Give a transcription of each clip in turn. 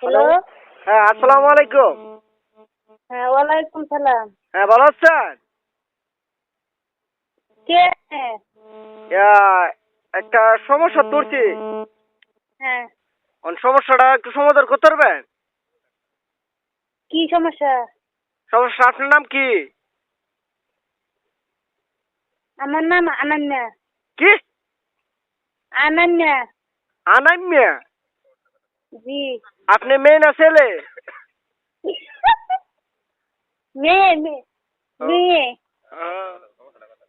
Hello. হ্যাঁ, আসসালামু আলাইকুম। হ্যাঁ, ওয়ালাইকুম সালাম। হ্যাঁ, ভালো আছেন? কে? ইয়া, একটা সমস্যা ধরছি। হ্যাঁ, সমস্যাটা একটু সমাধান করতে পারবেন? কি সমস্যা? সমস্যা, আপনার নাম কি? আমার নাম আনান্যা। কি? আনান্যা। আনাম্যা? জি। আপনি মেয়ে না ছেলে? মেয়ে মেয়ে মেয়ে।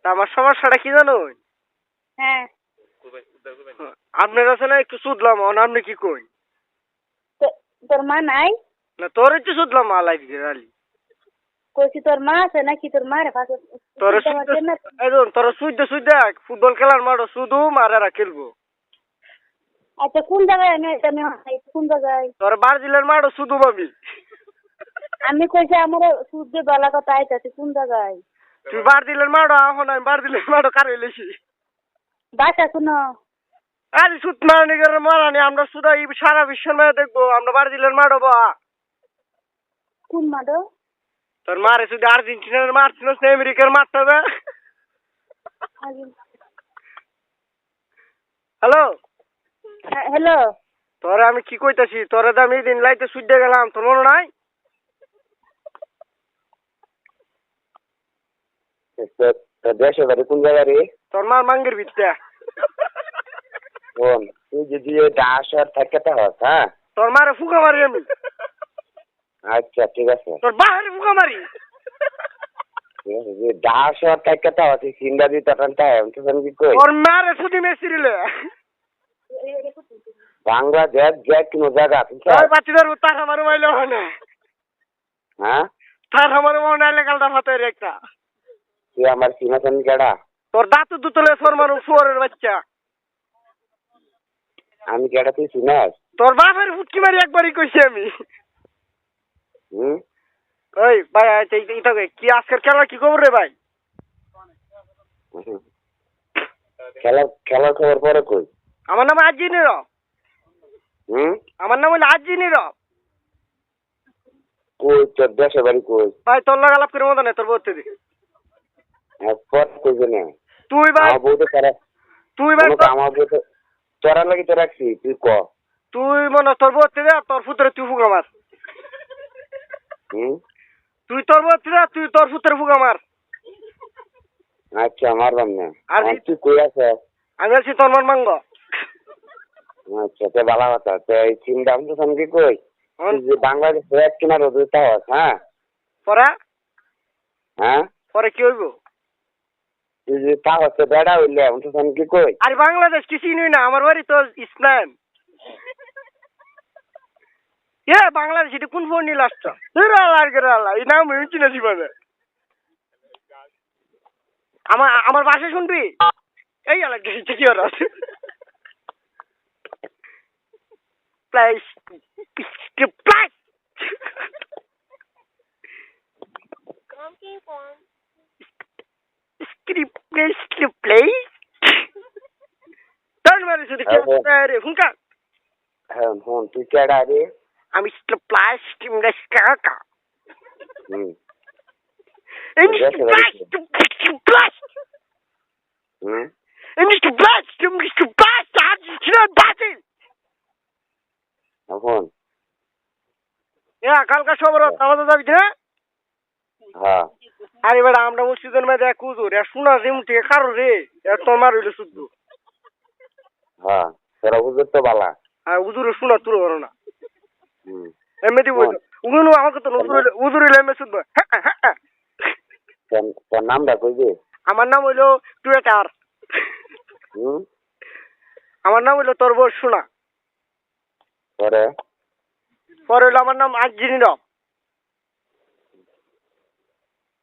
তা আমার সমস্যাটা কি জানুন? হ্যাঁ। আপনার আছে না একটু শুধলাম, আপনি কি কই? তোর মা নাই? না, তোর একটু শুধলাম আলাই আলি। কইছি তোর মা আছে নাকি? তোর মারে ফাঁকে তোর তোর সুইদে সুইদে ফুটবল খেলার মাঠও শুধু মারেরা খেলবো। আচ্ছা, কোন জায়গায়? আমি কোন জায়গায়? তোর বারজিলের মাঠও শুধু পাবি। আমি কইছি আমার সূর্য বলা কথা আইতাছে কোন জায়গায়? তুই বারজিলের মাঠও এখন আমি বারজিলের মাঠও কারে লেছি। বাসা শুনো। আরে সুত মারানি করে মারানি, আমরা শুধু এই সারা বিশ্বের মাঠে দেখবো, আমরা বারজিলের মাঠও বা। কোন মাঠো? তোর মারে শুধু আর্জেন্টিনার মারছিল, আমেরিকার মারতে হবে। হ্যালো। হ্যালো। তোরে আমি কি কইতাছি, তোরে তো আমি দিন লাইতে সুইদে গেলাম, তোর মনে নাই? দেশে বাড়ি কোন জায়গা রে? তোর মার মাঙ্গের ভিতরে। শোন, তুই যদি ডাসার থাকে তা হস, হ্যাঁ? তোর মারে ফুকা মারি আমি। আচ্ছা, ঠিক আছে। তোর বাহারে ফুকা মারি। ঠিক আছে, যে ডাসার থাকে তা হস, সিন্ডা দি তটনটা হয়, আমি তো জানি কি কই। তোর মারে শুধু মেসি রিলে। বাংলাদেশ যে কোনো জায়গা আছে, তোর বাচ্চাদের তার আমার মাইলে হয় না। হ্যাঁ? তার আমার মনে আইলে কালটা ফাতে একটা। তুই আমার সিনাতন কেডা? তোর দাঁত দুতলে সর মারু শুয়ারের বাচ্চা। আমি কেডা তুই চিনাস? তোর বাপের ফুটকি মারি একবারই কইছি আমি। হুম? ওই ভাই, কি আজকের খেলা কি খবর রে ভাই? খেলার খবর পরে কই? আমার নাম আজিনি র। হুম? আমার নাম হইলো আজিনি র। কই তোর দেশে বাড়ি কই? ভাই তোর লাগা আলাপ করে মজা নেই, তোর বলতে দি। পর কইবে না। তুই ভাই, আমার বউতে তারা তুই ভাই, আমার বউতে তোরা লাগি তো রাখছি, তুই ক। তুই মনে তোর বলতে দে, তোর ফুতরে তুই ফুকা মার। হুম? তুই তোর বলতে দে, তুই তোর ফুতরে ফুকা মার। আচ্ছা, মারলাম না। আর আর তুই কই আছে? আমি আছি তোর মন মাঙ্গ। আচ্ছা, তো ভালো কথা। তো এই চিন্তা আমি তো সঙ্গে কই তুই যে বাংলাদেশ এক কিনার রোদটা হস, হ্যাঁ? পরে হ্যাঁ? পরে কি হইব? তুই যে তা হচ্ছে বেড়া হইলে আমি তো সঙ্গে কই আরে বাংলাদেশ কি চিনুই না, আমার বাড়ি তো ইসলাম। বাংলাদেশ এটা কোন ফোন নিয়ে আসছ? এই নাম আমি চিনা জীবনে। আমার বাসা শুনবি? এই এলাকা কি ওরা প্লাস প্লাস হ্যাঁ হন তুই কেডা রে? আমি প্লাস কাকা হুম। হুম? এখন? কালকা সবর আমাদের যাবি না? হ্যাঁ। আরে বেড়া, আমরা মসজিদের মধ্যে এক হুজুর শোনা যে মুঠে কারো রে তোমার হইলে শুদ্ধ। হ্যাঁ, তোরা বুঝতে তো বালা। আর হুজুর শোনা তুলো করো না। হুম। এমনি দিব উগুলো আমাকে তো হুজুর হইলে এমনি শুদ্ধ। তোর নামটা কইবি? আমার নাম হইলো টুয়েটার। হুম? আমার নাম হইলো তোর বউ শোনা। পরে পরে হইলো আমার নাম আজিনি র।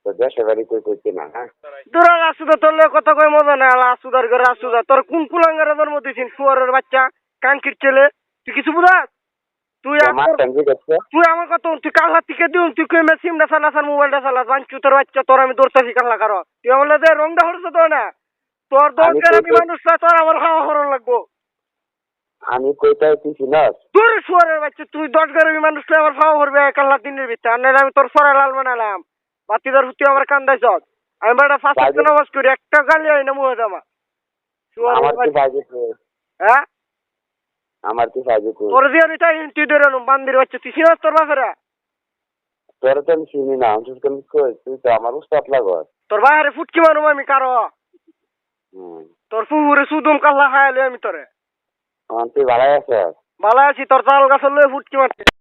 তোর দেশে বাড়ি কই কইছি না, হ্যাঁ? তোরা রাসুদা তোর লগে কথা কই মজা নাই। রাসুদার ঘরে রাসুদা তোর কোন কুলাঙ্গারে জন্ম দিয়েছিস? শুয়ারের বাচ্চা, কাঙ্কির ছেলে, তুই কিছু বুঝাস? তুই তুই আমার কত তুই কাল্লা থেকে দিন, তুই কই সিমটা চালাস আর মোবাইলটা চালাস, বাঞ্চু তোর বাচ্চা, তোর আমি দৌড়তাছি কাল্লা কারো। তুই বললে যে রংটা হচ্ছে তো না, তোর দরকার আমি মানুষ তোর আমার খাওয়া হরণ লাগবো। আমি কইতাই তুই চিনস? তোর শুয়ারের বাচ্চা তুই 10 গরিবী মানুষকে আমার ফাওয়া করবে কাল্লা দিনের ভিতরে আর নাহলে আমি তোর সরা লাল বানালাম বাতিদার হুতি আমার কান্দাইছ আমি বেটা ফাঁস বাইরে- নামাজ করি একটা গালি আই না মুহে জামা আমার কি ফাইজে তো? হ্যাঁ আমার কি ফাইজে তো? তোর দিয়ে এটা তুই ধরে নুম বান্দির বাচ্চা তুই চিনস তোর বাপেরা তোর তো আমি চিনি না, আমি তোকে কই তুই তো আমার উস্তাদ লাগস। তোর বাইরে ফুটকি মারুম আমি কারো হুম, তোর ফুহুরে সুদম কাল্লা খায়ালে আমি তোরে তুই ভালাই আছিস? ভালো আছি তোর চাল গাছের লয়ে ফুটকি মারতে